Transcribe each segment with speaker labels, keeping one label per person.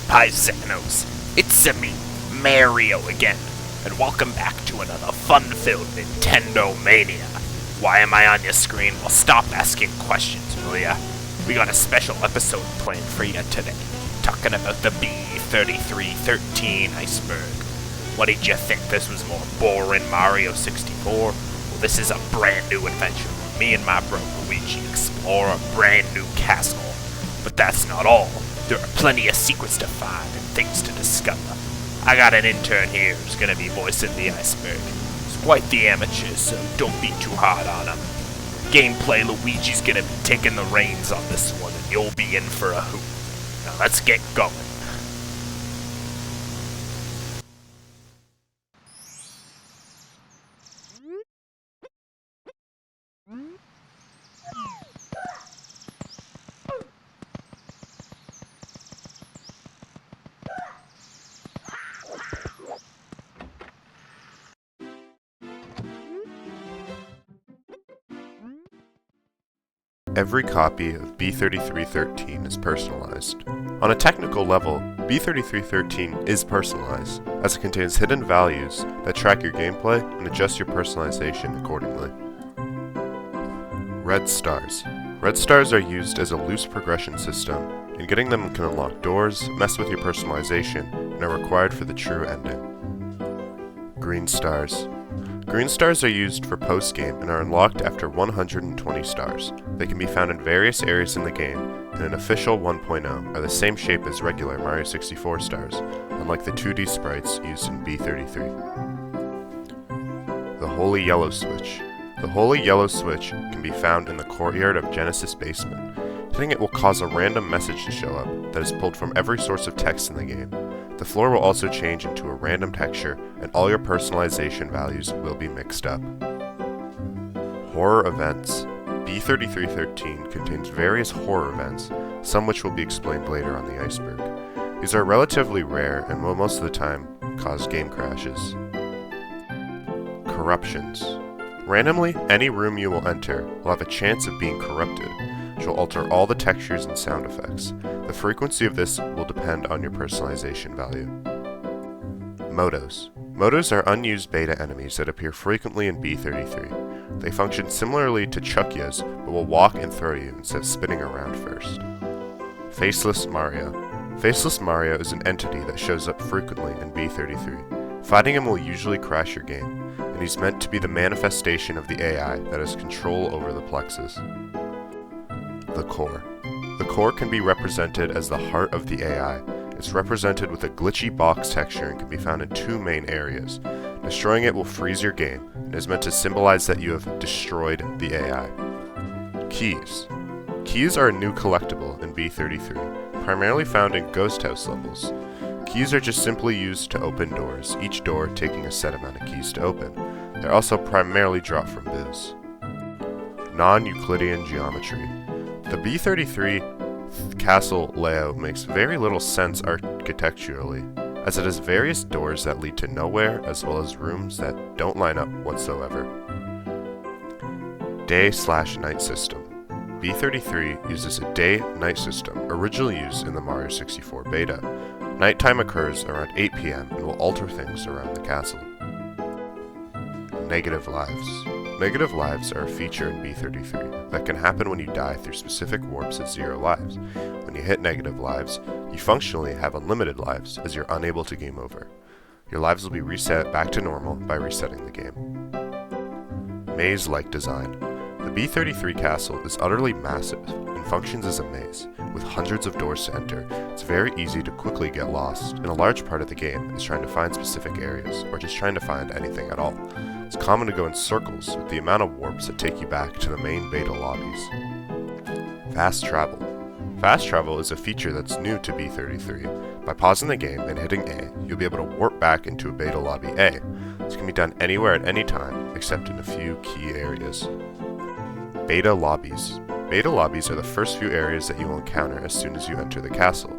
Speaker 1: Paisanos, it's me, Mario again, and welcome back to another fun-filled Nintendo Mania. Why am I on your screen? Well, stop asking questions, will ya? We got a special episode planned for you today, talking about the B3313 iceberg. What did you think? This was more boring Mario 64? Well, this is a brand new adventure where me and my bro Luigi explore a brand new castle. But that's not all. There are plenty of secrets to find and things to discover. I got an intern here who's gonna be voicing the iceberg. He's quite the amateur, so don't be too hard on him. Gameplay, Luigi's gonna be taking the reins on this one, and you'll be in for a hoot. Now let's get going.
Speaker 2: Every copy of B3313 is personalized. On a technical level, B3313 is personalized, as it contains hidden values that track your gameplay and adjust your personalization accordingly. Red stars. Red stars are used as a loose progression system, and getting them can unlock doors, mess with your personalization, and are required for the true ending. Green stars. Green stars are used for post-game and are unlocked after 120 stars. They can be found in various areas in the game, and in official 1.0 are the same shape as regular Mario 64 stars, unlike the 2D sprites used in B33. The Holy Yellow Switch. The Holy Yellow Switch can be found in the courtyard of Genesis Basement. Hitting it will cause a random message to show up that is pulled from every source of text in the game. The floor will also change into a random texture, and all your personalization values will be mixed up. Horror events. B3313 contains various horror events, some which will be explained later on the iceberg. These are relatively rare and will most of the time cause game crashes. Corruptions. Randomly, any room you will enter will have a chance of being corrupted, which will alter all the textures and sound effects. The frequency of this will depend on your personalization value. Motos. Motos are unused beta enemies that appear frequently in B33. They function similarly to Chuckyas, but will walk and throw you instead of spinning around first. Faceless Mario. Faceless Mario is an entity that shows up frequently in B33. Fighting him will usually crash your game, and he's meant to be the manifestation of the AI that has control over the plexus. The core. The core can be represented as the heart of the AI. It's represented with a glitchy box texture and can be found in two main areas. Destroying it will freeze your game, and is meant to symbolize that you have destroyed the AI. Keys. Keys are a new collectible in B33, primarily found in ghost house levels. Keys are just simply used to open doors, each door taking a set amount of keys to open. They're also primarily dropped from booze. Non-Euclidean geometry. The B33 castle layout makes very little sense architecturally, as it has various doors that lead to nowhere as well as rooms that don't line up whatsoever. Day/night system. B33 uses a day-night system originally used in the Mario 64 beta. Nighttime occurs around 8 PM and will alter things around the castle. Negative lives. Negative lives are a feature in B33 that can happen when you die through specific warps at 0 lives. When you hit negative lives, you functionally have unlimited lives as you're unable to game over. Your lives will be reset back to normal by resetting the game. Maze-like design. The B33 castle is utterly massive and functions as a maze. With hundreds of doors to enter, it's very easy to quickly get lost, and a large part of the game is trying to find specific areas, or just trying to find anything at all. It's common to go in circles with the amount of warps that take you back to the main beta lobbies. Fast travel. Fast travel is a feature that's new to B33. By pausing the game and hitting A, you'll be able to warp back into a beta lobby A. This can be done anywhere at any time, except in a few key areas. Beta lobbies. Beta lobbies are the first few areas that you will encounter as soon as you enter the castle.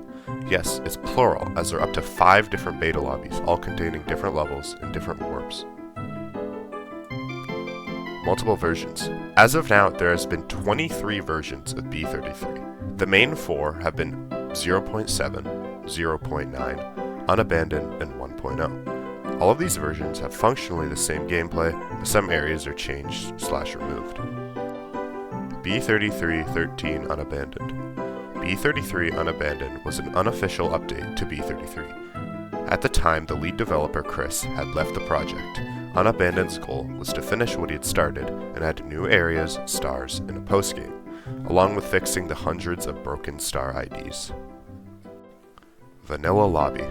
Speaker 2: Yes, it's plural, as there are up to 5 different beta lobbies, all containing different levels and different warps. Multiple versions. As of now, there has been 23 versions of B33. The main 4 have been 0.7, 0.9, Unabandoned, and 1.0. All of these versions have functionally the same gameplay, but some areas are changed/removed. B3313 Unabandoned. B33 Unabandoned was an unofficial update to B33. At the time, the lead developer Chris had left the project. Unabandoned's goal was to finish what he had started and add new areas, stars, and a postgame, along with fixing the hundreds of broken star IDs. Vanilla Lobby.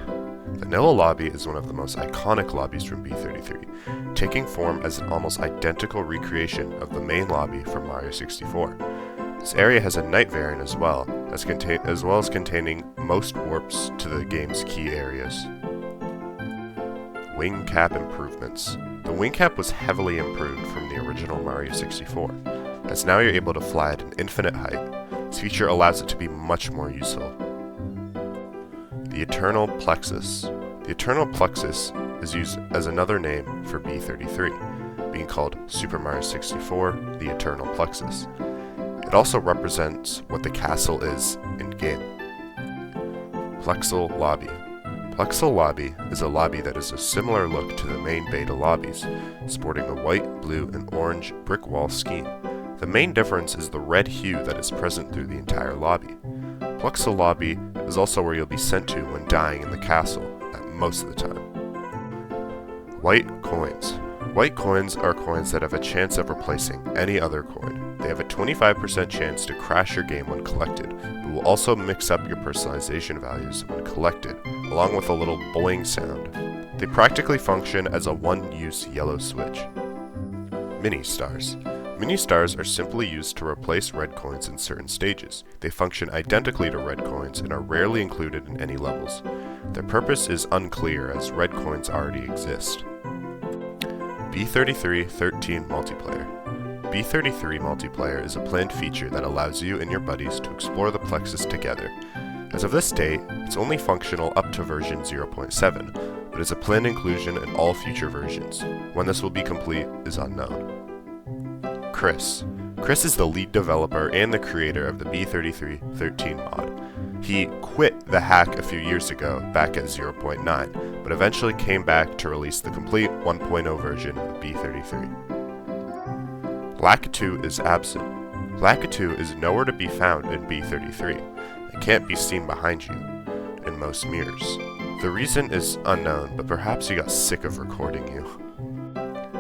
Speaker 2: Vanilla Lobby is one of the most iconic lobbies from B33, taking form as an almost identical recreation of the main lobby from Mario 64. This area has a night variant as well as containing most warps to the game's key areas. Wing cap improvements. The wing cap was heavily improved from the original Mario 64, as now you're able to fly at an infinite height. This feature allows it to be much more useful. The Eternal Plexus. The Eternal Plexus is used as another name for B33, being called Super Mario 64, the Eternal Plexus. It also represents what the castle is in-game. Plexal Lobby. Plexal Lobby is a lobby that is a similar look to the main beta lobbies, sporting a white, blue, and orange brick wall scheme. The main difference is the red hue that is present through the entire lobby. Plexal Lobby is also where you'll be sent to when dying in the castle, at most of the time. White coins. White coins are coins that have a chance of replacing any other coin. They have a 25% chance to crash your game when collected, but will also mix up your personalization values when collected, along with a little boing sound. They practically function as a one-use yellow switch. Mini stars. Mini stars are simply used to replace red coins in certain stages. They function identically to red coins and are rarely included in any levels. Their purpose is unclear as red coins already exist. B3313 Multiplayer. B33 Multiplayer is a planned feature that allows you and your buddies to explore the Plexus together. As of this date, it's only functional up to version 0.7, but is a planned inclusion in all future versions. When this will be complete is unknown. Chris. Chris is the lead developer and the creator of the B3313 mod. He quit the hack a few years ago, back at 0.9, but eventually came back to release the complete 1.0 version of B33. Lakitu is absent. Lakitu is nowhere to be found in B33, and can't be seen behind you in most mirrors. The reason is unknown, but perhaps he got sick of recording you.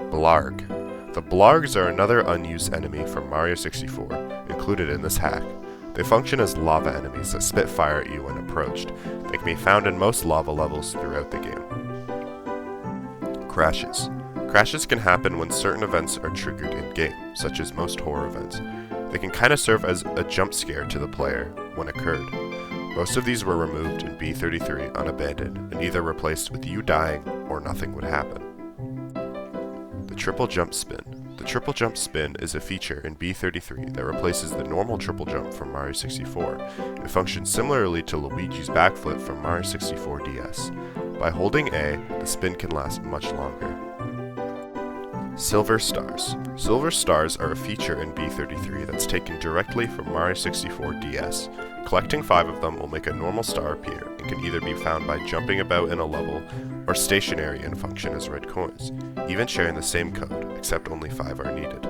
Speaker 2: Blarg. The Blargs are another unused enemy from Mario 64, included in this hack. They function as lava enemies that spit fire at you when approached. They can be found in most lava levels throughout the game. Crashes. Crashes can happen when certain events are triggered in-game, such as most horror events. They can kinda serve as a jump scare to the player when occurred. Most of these were removed in B33 Unabandoned and either replaced with you dying or nothing would happen. The Triple Jump Spin. The Triple Jump Spin is a feature in B33 that replaces the normal triple jump from Mario 64. It functions similarly to Luigi's backflip from Mario 64 DS. By holding A, the spin can last much longer. Silver Stars. Silver Stars are a feature in B33 that's taken directly from Mario 64 DS. Collecting 5 of them will make a normal star appear and can either be found by jumping about in a level or stationary and function as red coins, even sharing the same code, except only 5 are needed.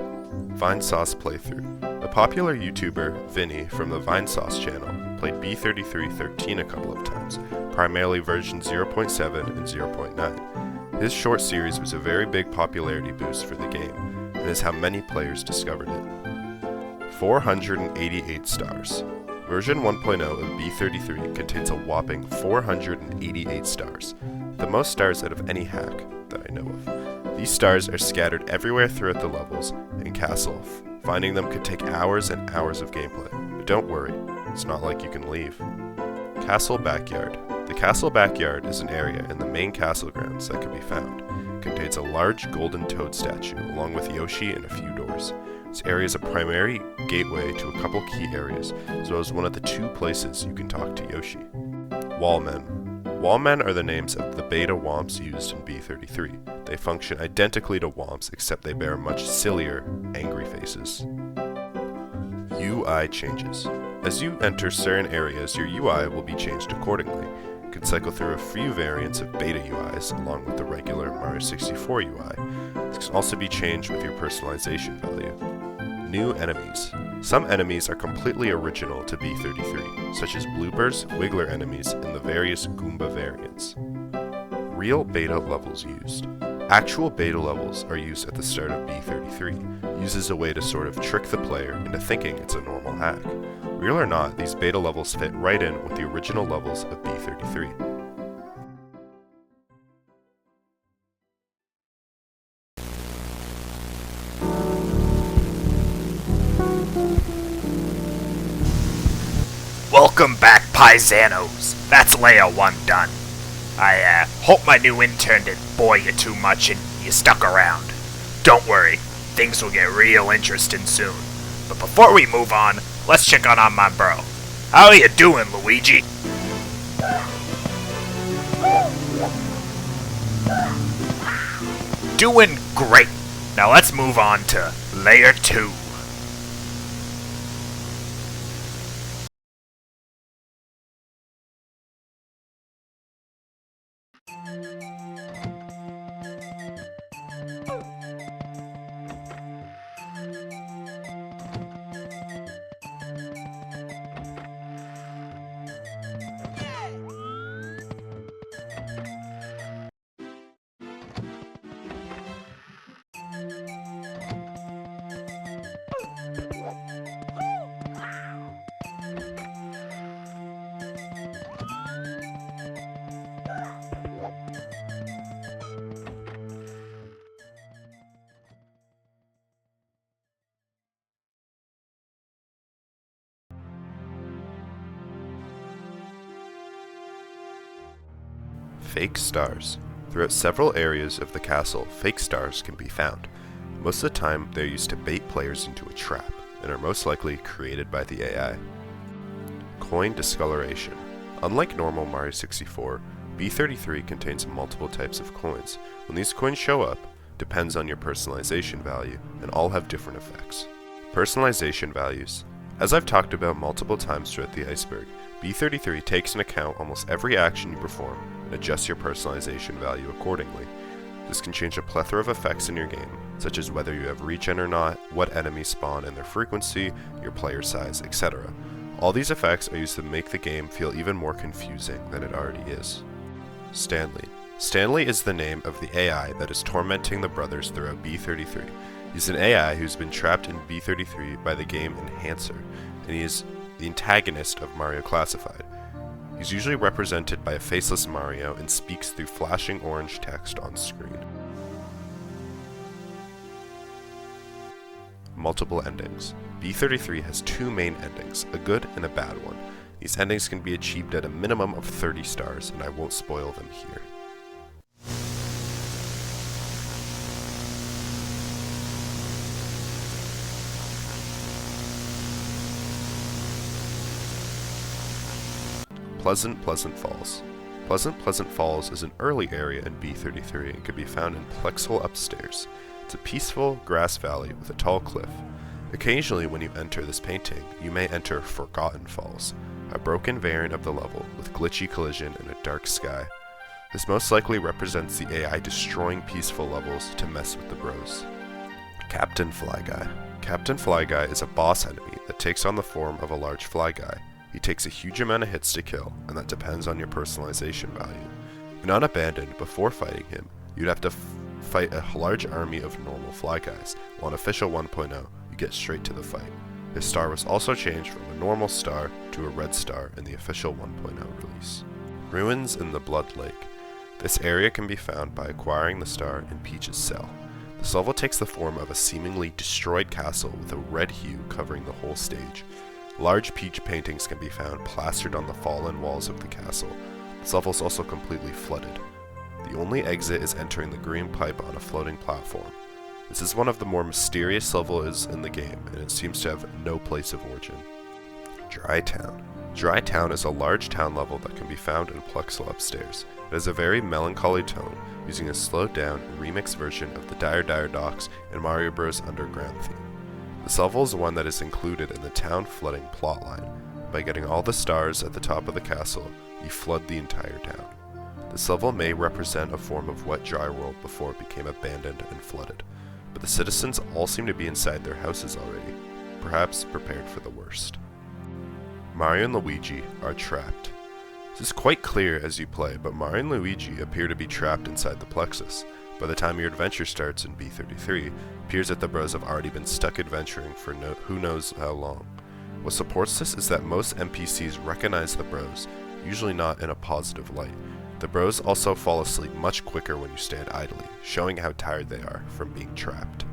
Speaker 2: Vinesauce Playthrough. The popular YouTuber Vinny from the Vinesauce channel played B3313 a couple of times, primarily version 0.7 and 0.9. His short series was a very big popularity boost for the game, and is how many players discovered it. 488 stars. Version 1.0 of B33 contains a whopping 488 stars, the most stars out of any hack that I know of. These stars are scattered everywhere throughout the levels and castle. Finding them could take hours and hours of gameplay, but don't worry, it's not like you can leave. Castle Backyard. The castle backyard is an area in the main castle grounds that can be found. It contains a large golden toad statue along with Yoshi and a few doors. This area is a primary gateway to a couple key areas, as well as one of the 2 places you can talk to Yoshi. Wallmen. Wallmen are the names of the beta womps used in B33. They function identically to womps, except they bear much sillier, angry faces. UI changes. As you enter certain areas, your UI will be changed accordingly. can cycle through a few variants of beta UIs along with the regular Mario 64 UI. This can also be changed with your personalization value. New enemies. Some enemies are completely original to B33, such as bloopers, wiggler enemies, and the various Goomba variants. Real beta levels used. Actual beta levels are used at the start of B33, used as a way to sort of trick the player into thinking it's a normal hack. Real or not, these beta levels fit right in with the original levels of B33.
Speaker 1: Welcome back, paisanos. That's Layer 1 done. I hope my new intern didn't bore you too much and you stuck around. Don't worry, things will get real interesting soon. But before we move on, let's check on my bro. How are you doing, Luigi? Doing great. Now let's move on to Layer 2.
Speaker 2: Fake stars. Throughout several areas of the castle, fake stars can be found. Most of the time, they're used to bait players into a trap, and are most likely created by the AI. Coin discoloration. Unlike normal Mario 64, B33 contains multiple types of coins. When these coins show up, depends on your personalization value, and all have different effects. Personalization values. As I've talked about multiple times throughout the iceberg, B33 takes into account almost every action you perform and adjusts your personalization value accordingly. This can change a plethora of effects in your game, such as whether you have regen or not, what enemies spawn and their frequency, your player size, etc. All these effects are used to make the game feel even more confusing than it already is. Stanley. Stanley is the name of the AI that is tormenting the brothers throughout B33. He's an AI who's been trapped in B33 by the game Enhancer, and he is the antagonist of Mario Classified. He's usually represented by a faceless Mario and speaks through flashing orange text on screen. Multiple endings. B33 has two main endings, a good and a bad one. These endings can be achieved at a minimum of 30 stars, and I won't spoil them here. Pleasant Falls. Pleasant Falls is an early area in B33 and can be found in Plexal upstairs. It's a peaceful grass valley with a tall cliff. Occasionally when you enter this painting, you may enter Forgotten Falls, a broken variant of the level with glitchy collision and a dark sky. This most likely represents the AI destroying peaceful levels to mess with the bros. Captain Fly Guy. Captain Fly Guy is a boss enemy that takes on the form of a large fly guy. He takes a huge amount of hits to kill, and that depends on your personalization value. When unabandoned before fighting him, you'd have to fight a large army of normal fly guys, while in Official 1.0, you get straight to the fight. His star was also changed from a normal star to a red star in the Official 1.0 release. Ruins in the Blood Lake. This area can be found by acquiring the star in Peach's cell. This level takes the form of a seemingly destroyed castle with a red hue covering the whole stage. Large Peach paintings can be found plastered on the fallen walls of the castle. This level is also completely flooded. The only exit is entering the green pipe on a floating platform. This is one of the more mysterious levels in the game, and it seems to have no place of origin. Dry Town. Dry Town is a large town level that can be found in Plexal upstairs. It has a very melancholy tone, using a slowed down remix version of the Dire Dire Docks and Mario Bros. Underground theme. This level is one that is included in the town flooding plotline. By getting all the stars at the top of the castle, you flood the entire town. This level may represent a form of wet dry world before it became abandoned and flooded, but the citizens all seem to be inside their houses already, perhaps prepared for the worst. Mario and Luigi are trapped. This is quite clear as you play, but Mario and Luigi appear to be trapped inside the plexus. By the time your adventure starts in B33, it appears that the bros have already been stuck adventuring for who knows how long. What supports this is that most NPCs recognize the bros, usually not in a positive light. The bros also fall asleep much quicker when you stand idly, showing how tired they are from being trapped.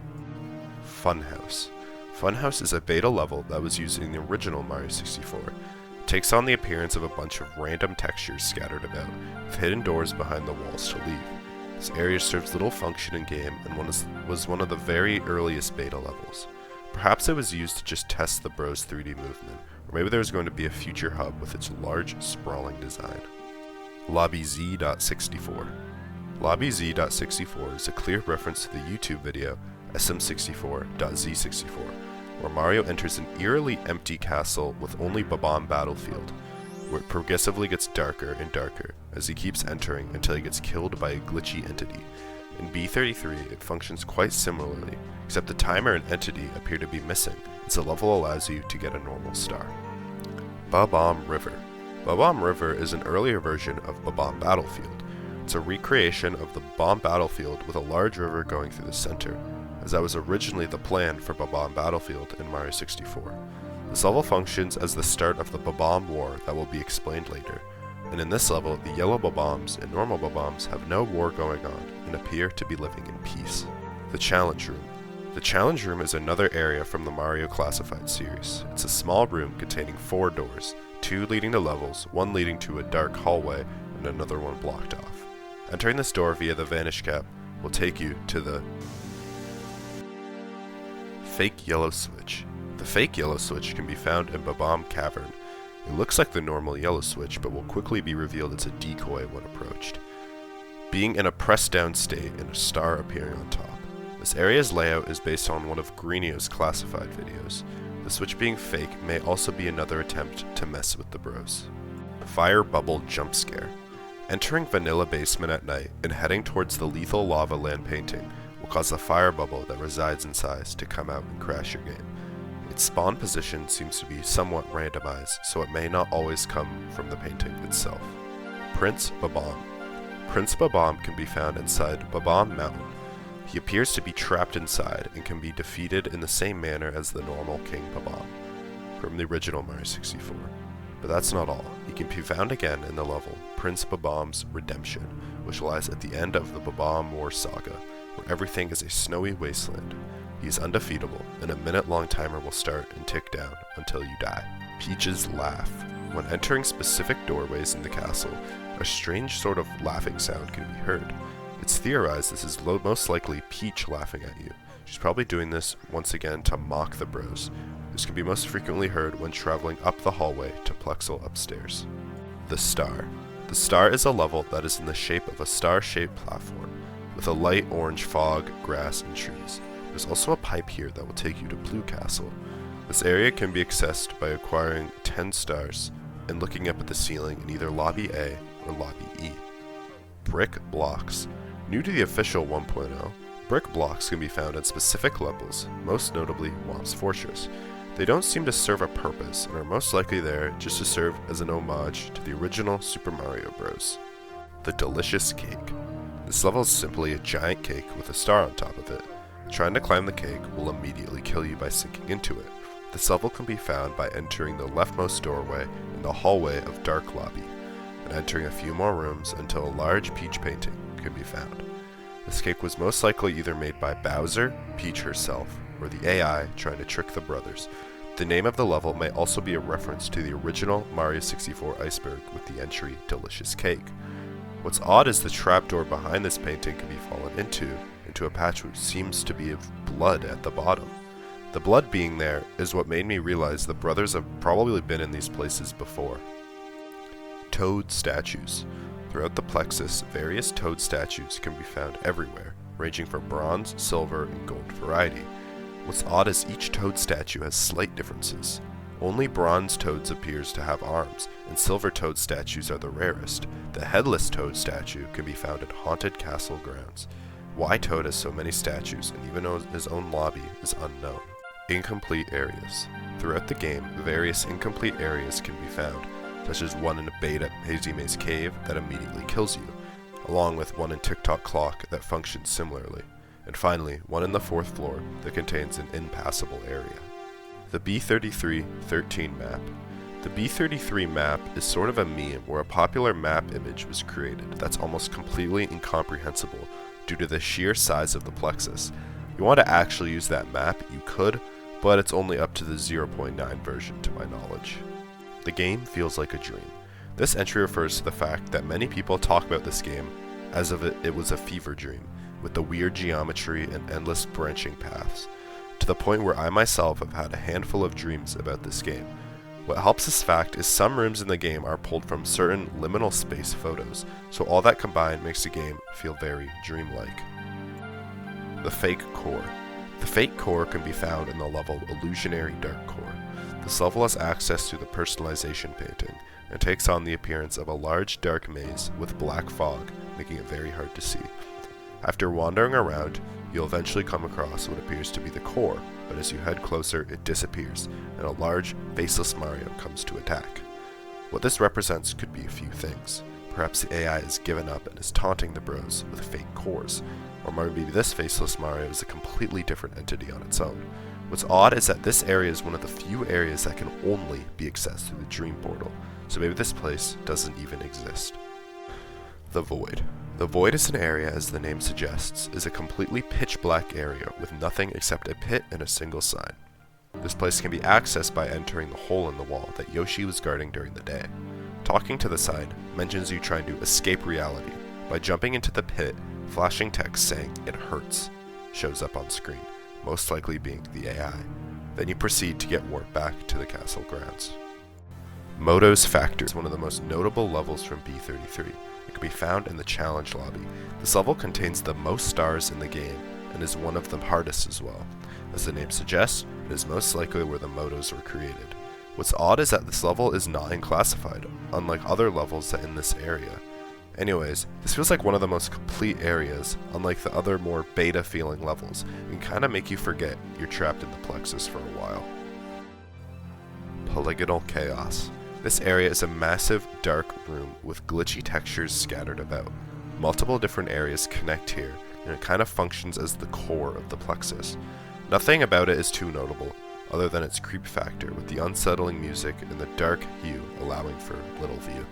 Speaker 2: Funhouse. Funhouse is a beta level that was used in the original Mario 64. It takes on the appearance of a bunch of random textures scattered about, with hidden doors behind the walls to leave. This area serves little function in game and was one of the very earliest beta levels. Perhaps it was used to just test the bros' 3D movement, or maybe there was going to be a future hub with its large, sprawling design. Lobby Z.64. Lobby Z.64 is a clear reference to the YouTube video SM64.Z64, where Mario enters an eerily empty castle with only Bob-omb Battlefield, where it progressively gets darker and darker as he keeps entering until he gets killed by a glitchy entity. In B33, it functions quite similarly, except the timer and entity appear to be missing, as the level allows you to get a normal star. Bob-omb River. Bob-omb River is an earlier version of Bob-omb Battlefield. It's a recreation of the Bob-omb Battlefield with a large river going through the center, as that was originally the plan for Bob-omb Battlefield in Mario 64. This level functions as the start of the Bob-omb War that will be explained later, and in this level, the yellow Bob-ombs and normal Bob-ombs have no war going on and appear to be living in peace. The Challenge Room. The Challenge Room is another area from the Mario Classified series. It's a small room containing 4 doors, 2 leading to levels, 1 leading to a dark hallway, and another one blocked off. Entering this door via the Vanish Cap will take you to the Fake Yellow Switch. The fake yellow switch can be found in Bob-omb Cavern. It looks like the normal yellow switch, but will quickly be revealed as a decoy when approached, being in a pressed down state and a star appearing on top. This area's layout is based on one of Greenio's classified videos. The switch being fake may also be another attempt to mess with the bros. Fire Bubble Jump Scare. Entering Vanilla Basement at night and heading towards the lethal lava land painting will cause the fire bubble that resides inside to come out and crash your game. Its spawn position seems to be somewhat randomized, so it may not always come from the painting itself. Prince Bob-omb. Prince Bob-omb can be found inside Bob-omb Mountain. He appears to be trapped inside and can be defeated in the same manner as the normal King Bob-omb from the original Mario 64. But that's not all. He can be found again in the level Prince Bob-omb's Redemption, which lies at the end of the Bob-omb War saga, where everything is a snowy wasteland. He is undefeatable, and a minute-long timer will start and tick down until you die. Peach's Laugh. When entering specific doorways in the castle, a strange sort of laughing sound can be heard. It's theorized this is most likely Peach laughing at you. She's probably doing this once again to mock the bros. This can be most frequently heard when traveling up the hallway to Plexal upstairs. The Star. The Star is a level that is in the shape of a star-shaped platform, with a light orange fog, grass, and trees. There's also a pipe here that will take you to Blue Castle. This area can be accessed by acquiring 10 stars and looking up at the ceiling in either Lobby A or Lobby E. Brick Blocks. New to the official 1.0, brick blocks can be found at specific levels, most notably Womp's Fortress. They don't seem to serve a purpose and are most likely there just to serve as an homage to the original Super Mario Bros. The Delicious Cake. This level is simply a giant cake with a star on top of it. Trying to climb the cake will immediately kill you by sinking into it. This level can be found by entering the leftmost doorway in the hallway of Dark Lobby, and entering a few more rooms until a large Peach painting can be found. This cake was most likely either made by Bowser, Peach herself, or the AI trying to trick the brothers. The name of the level may also be a reference to the original Mario 64 iceberg with the entry Delicious Cake. What's odd is the trapdoor behind this painting can be fallen into a patch which seems to be of blood at the bottom. The blood being there is what made me realize the brothers have probably been in these places before. Toad statues. Throughout the plexus, various toad statues can be found everywhere, ranging from bronze, silver, and gold variety. What's odd is each toad statue has slight differences. Only bronze toads appears to have arms, and silver toad statues are the rarest. The headless toad statue can be found at haunted castle grounds. Why Toad has so many statues and even his own lobby is unknown. Incomplete areas. Throughout the game, various incomplete areas can be found, such as one in a beta Hazy Maze cave that immediately kills you, along with one in Tick-Tock Clock that functions similarly, and finally, one in the 4th floor that contains an impassable area. The B3313 map. The B33 map is sort of a meme where a popular map image was created that's almost completely incomprehensible due to the sheer size of the plexus. If you want to actually use that map, you could, but it's only up to the 0.9 version to my knowledge. The game feels like a dream. This entry refers to the fact that many people talk about this game as if it was a fever dream, with the weird geometry and endless branching paths, to the point where I myself have had a handful of dreams about this game. What helps this fact is some rooms in the game are pulled from certain liminal space photos, so all that combined makes the game feel very dreamlike. The Fake Core. The Fake Core can be found in the level Illusionary Dark Core. This level has access to the personalization painting, and takes on the appearance of a large dark maze with black fog, making it very hard to see. After wandering around, you'll eventually come across what appears to be the core, but as you head closer, it disappears, and a large, faceless Mario comes to attack. What this represents could be a few things. Perhaps the AI has given up and is taunting the bros with fake cores, or maybe this faceless Mario is a completely different entity on its own. What's odd is that this area is one of the few areas that can only be accessed through the Dream Portal, so maybe this place doesn't even exist. The Void. The Void is an area, as the name suggests, is a completely pitch black area with nothing except a pit and a single sign. This place can be accessed by entering the hole in the wall that Yoshi was guarding during the day. Talking to the sign mentions you trying to escape reality. By jumping into the pit, flashing text saying "it hurts" shows up on screen, most likely being the AI. Then you proceed to get warped back to the castle grounds. Moto's Factory is one of the most notable levels from B33. It can be found in the challenge lobby. This level contains the most stars in the game and is one of the hardest as well. As the name suggests, it is most likely where the motos were created. What's odd is that this level is not unclassified, unlike other levels in this area. Anyways, this feels like one of the most complete areas, unlike the other more beta feeling levels, and kinda make you forget you're trapped in the plexus for a while. Polygonal Chaos. This area is a massive, dark room with glitchy textures scattered about. Multiple different areas connect here, and it kind of functions as the core of the plexus. Nothing about it is too notable, other than its creep factor with the unsettling music and the dark hue allowing for little view.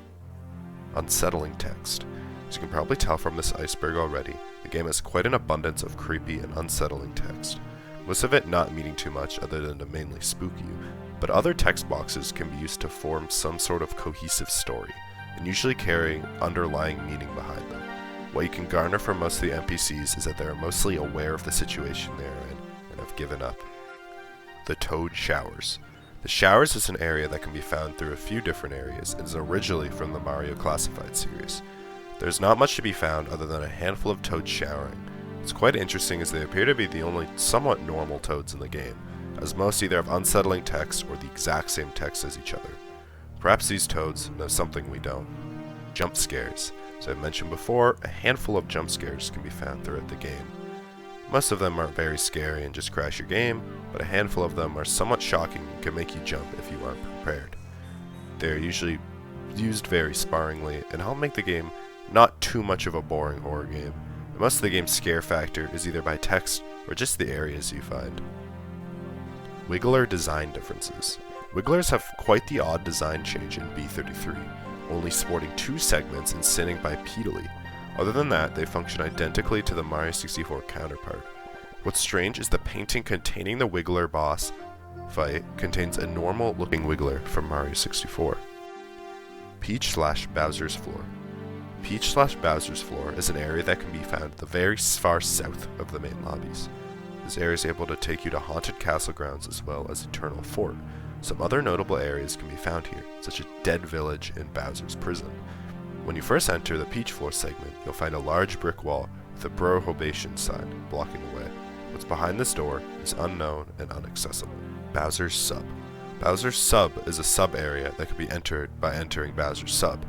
Speaker 2: Unsettling text. As you can probably tell from this iceberg already, the game has quite an abundance of creepy and unsettling text. Most of it not meaning too much other than to mainly spook you, but other text boxes can be used to form some sort of cohesive story, and usually carrying underlying meaning behind them. What you can garner from most of the NPCs is that they are mostly aware of the situation they are in, and have given up. The Toad Showers. The Showers is an area that can be found through a few different areas and is originally from the Mario Classified series. There's not much to be found other than a handful of toads showering. It's quite interesting as they appear to be the only somewhat normal toads in the game, as most either have unsettling text or the exact same text as each other. Perhaps these toads know something we don't. Jump scares. As I've mentioned before, a handful of jump scares can be found throughout the game. Most of them aren't very scary and just crash your game, but a handful of them are somewhat shocking and can make you jump if you aren't prepared. They're usually used very sparingly and help make the game not too much of a boring horror game. Most of the game's scare factor is either by text or just the areas you find. Wiggler design differences. Wigglers have quite the odd design change in B33, only sporting 2 segments and sitting bipedally. Other than that, they function identically to the Mario 64 counterpart. What's strange is the painting containing the Wiggler boss fight contains a normal looking Wiggler from Mario 64. Peach/Bowser's Floor. Peach/Bowser's Floor is an area that can be found at the very far south of the main lobbies. This area is able to take you to haunted castle grounds as well as Eternal Fort. Some other notable areas can be found here, such as Dead Village and Bowser's Prison. When you first enter the Peach Floor segment, you'll find a large brick wall with a prohibition sign blocking the way. What's behind this door is unknown and inaccessible. Bowser's Sub. Bowser's Sub is a sub-area that can be entered by entering Bowser's Sub.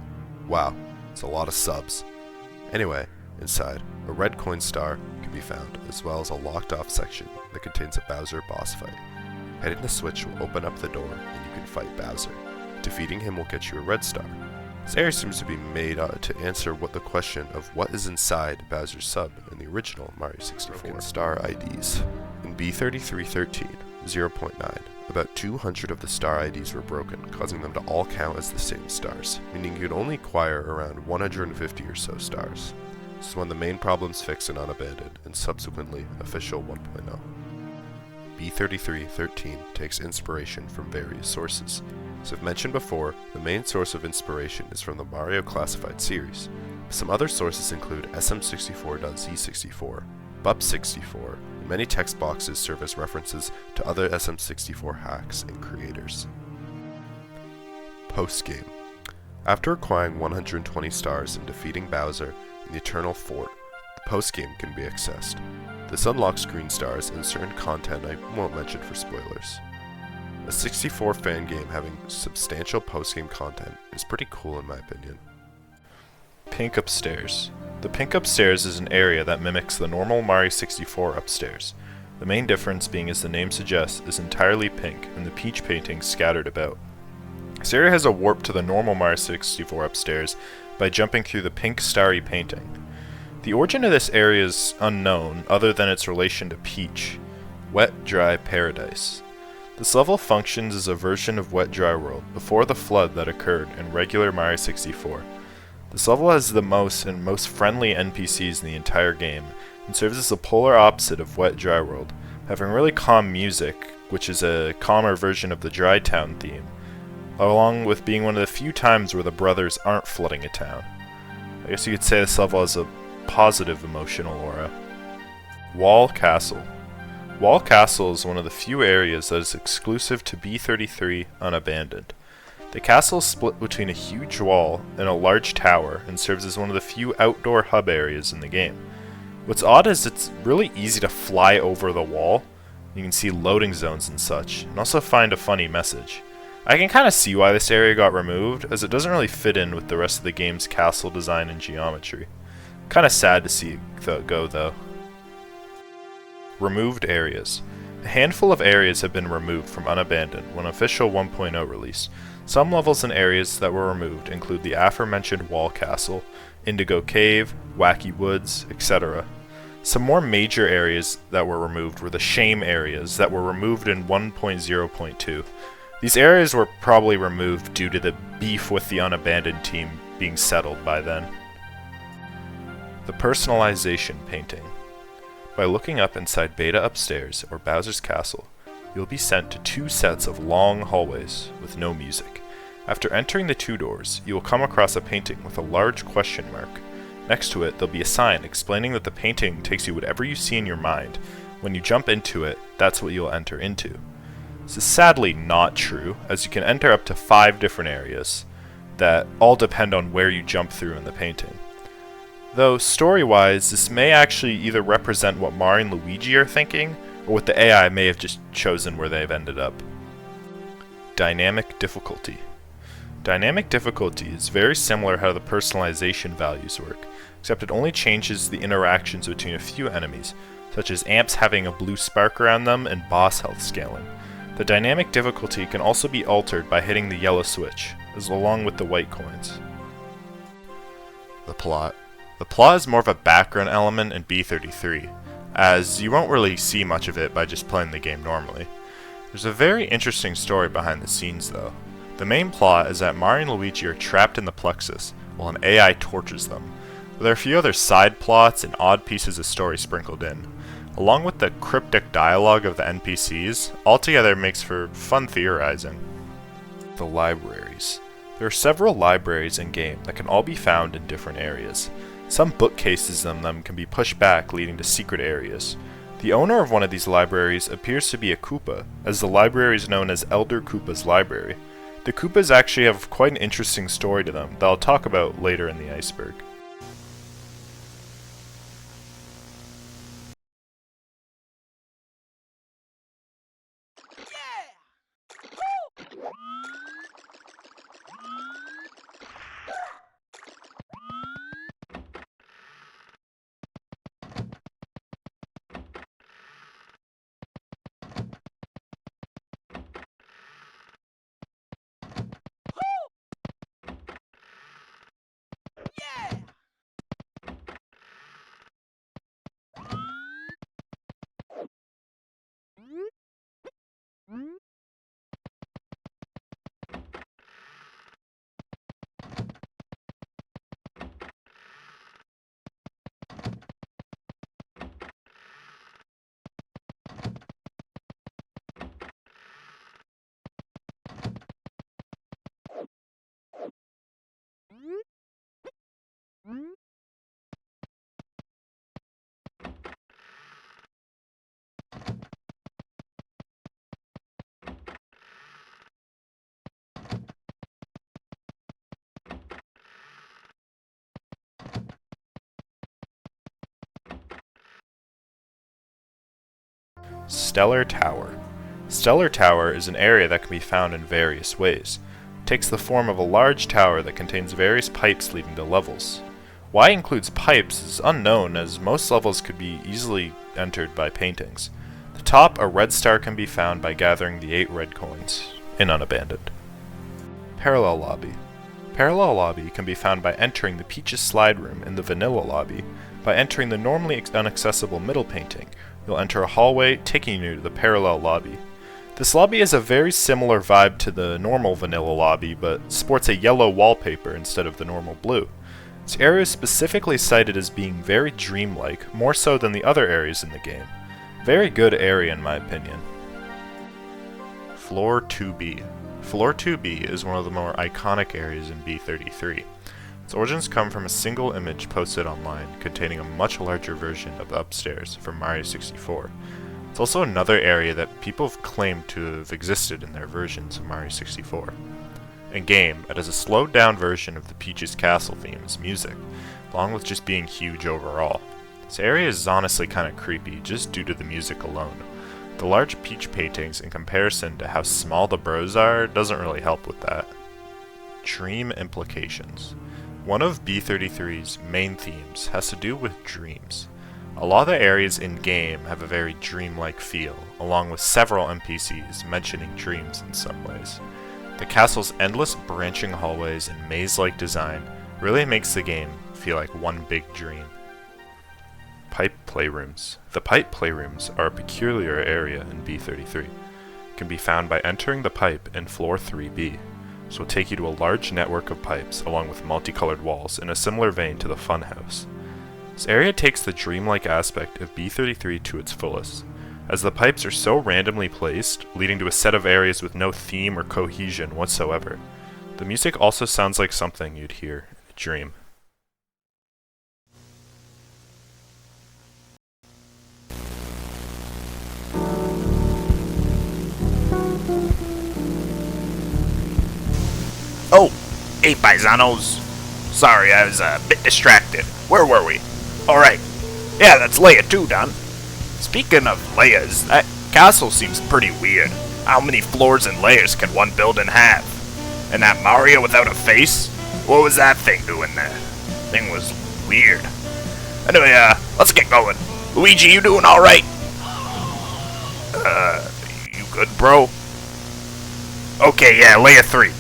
Speaker 2: Wow, it's a lot of subs. Anyway, inside, a red coin star can be found, as well as a locked-off section that contains a Bowser boss fight. Hitting the switch will open up the door and you can fight Bowser. Defeating him will get you a red star. This area seems to be made to answer the question of what is inside Bowser's Sub in the original Mario 64. Broken star IDs. In B3313, 0.9, about 200 of the star IDs were broken, causing them to all count as the same stars, meaning you could only acquire around 150 or so stars. This is one of the main problems fixed in Unabandoned, and subsequently Official 1.0. B3313 takes inspiration from various sources. As I've mentioned before, the main source of inspiration is from the Mario Classified series. Some other sources include SM64.Z64, BUP64, and many text boxes serve as references to other SM64 hacks and creators. Post-game. After acquiring 120 stars and defeating Bowser in the Eternal Fort, the post-game can be accessed. This unlocks green stars and certain content I won't mention for spoilers. A 64 fan game having substantial post-game content is pretty cool in my opinion. Pink Upstairs. The Pink Upstairs is an area that mimics the normal Mario 64 upstairs. The main difference being, as the name suggests, is entirely pink and the peach paintings scattered about. This area has a warp to the normal Mario 64 upstairs by jumping through the pink starry painting. The origin of this area is unknown other than its relation to Peach. Wet Dry Paradise. This level functions as a version of Wet Dry World before the flood that occurred in regular Mario 64. This level has the most and most friendly NPCs in the entire game, and serves as the polar opposite of Wet Dry World, having really calm music, which is a calmer version of the Dry Town theme, along with being one of the few times where the brothers aren't flooding a town. I guess you could say this level has a positive emotional aura. Wall Castle. Wall Castle is one of the few areas that is exclusive to B33 Unabandoned. The castle is split between a huge wall and a large tower and serves as one of the few outdoor hub areas in the game. What's odd is it's really easy to fly over the wall. You can see loading zones and such, and also find a funny message. I can kind of see why this area got removed, as it doesn't really fit in with the rest of the game's castle design and geometry. Kind of sad to see it go though. Removed areas. A handful of areas have been removed from Unabandoned when Official 1.0 released. Some levels and areas that were removed include the aforementioned Wall Castle, Indigo Cave, Wacky Woods, etc. Some more major areas that were removed were the shame areas that were removed in 1.0.2. These areas were probably removed due to the beef with the Unabandoned team being settled by then. The personalization painting. By looking up inside Beta Upstairs or Bowser's Castle, you'll be sent to 2 sets of long hallways with no music. After entering the 2 doors, you will come across a painting with a large question mark. Next to it, there'll be a sign explaining that the painting takes you whatever you see in your mind. When you jump into it, that's what you'll enter into. This is sadly not true, as you can enter up to 5 different areas that all depend on where you jump through in the painting. Though, story-wise, this may actually either represent what Mario and Luigi are thinking, or what the AI may have just chosen where they've ended up. Dynamic difficulty. Dynamic difficulty is very similar how the personalization values work, except it only changes the interactions between a few enemies, such as amps having a blue spark around them and boss health scaling. The dynamic difficulty can also be altered by hitting the yellow switch, along with the white coins. The plot. The plot is more of a background element in B33, as you won't really see much of it by just playing the game normally. There's a very interesting story behind the scenes though. The main plot is that Mario and Luigi are trapped in the Plexus, while an AI tortures them. But there are a few other side plots and odd pieces of story sprinkled in. Along with the cryptic dialogue of the NPCs, altogether makes for fun theorizing. The libraries. There are several libraries in-game that can all be found in different areas. Some bookcases in them can be pushed back, leading to secret areas. The owner of one of these libraries appears to be a Koopa, as the library is known as Elder Koopa's Library. The Koopas actually have quite an interesting story to them that I'll talk about later in the ICEBERG.
Speaker 3: Stellar Tower. Stellar Tower is an area that can be found in various ways. It takes the form of a large tower that contains various pipes leading to levels. Why it includes pipes is unknown, as most levels could be easily entered by paintings. At the top, a red star can be found by gathering the 8 red coins in Unabandoned. Parallel Lobby. Parallel Lobby can be found by entering the Peach's Slide Room in the Vanilla Lobby. By entering the normally inaccessible middle painting, you'll enter a hallway taking you to the Parallel Lobby. This lobby has a very similar vibe to the normal Vanilla Lobby, but sports a yellow wallpaper instead of the normal blue. This area is specifically cited as being very dreamlike, more so than the other areas in the game. Very good area in my opinion.
Speaker 2: Floor 2B. Floor 2B is one of the more iconic areas in B33. Its origins come from a single image posted online containing a much larger version of the upstairs from Mario 64. It's also another area that people have claimed to have existed in their versions of Mario 64. In game, it is a slowed down version of the Peach's Castle theme's music, along with just being huge overall. This area is honestly kinda creepy just due to the music alone. The large Peach paintings in comparison to how small the bros are doesn't really help with that. Dream implications. One of B33's main themes has to do with dreams. A lot of the areas in-game have a very dreamlike feel, along with several NPCs mentioning dreams in some ways. The castle's endless branching hallways and maze-like design really makes the game feel like one big dream. Pipe Playrooms. The Pipe Playrooms are a peculiar area in B33. It can be found by entering the pipe in floor 3B. This will take you to a large network of pipes along with multicolored walls in a similar vein to the Funhouse. This area takes the dreamlike aspect of B33 to its fullest, as the pipes are so randomly placed, leading to a set of areas with no theme or cohesion whatsoever. The music also sounds like something you'd hear in a dream.
Speaker 1: Oh, hey paisanos. Sorry, I was a bit distracted. Where were we? Alright. Yeah, that's Leia too, Don. Speaking of Leias, that castle seems pretty weird. How many floors and layers can one building have? And that Mario without a face? What was that thing doing there? Thing was weird. Anyway, let's get going. Luigi, you doing alright? You good, bro? Okay, yeah, Leia 3.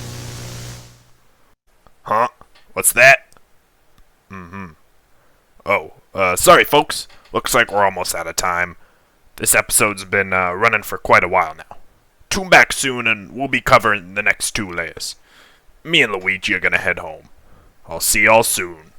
Speaker 1: Huh? What's that? Oh, sorry folks. Looks like we're almost out of time. This episode's been running for quite a while now. Tune back soon and we'll be covering the next 2 layers. Me and Luigi are gonna head home. I'll see y'all soon.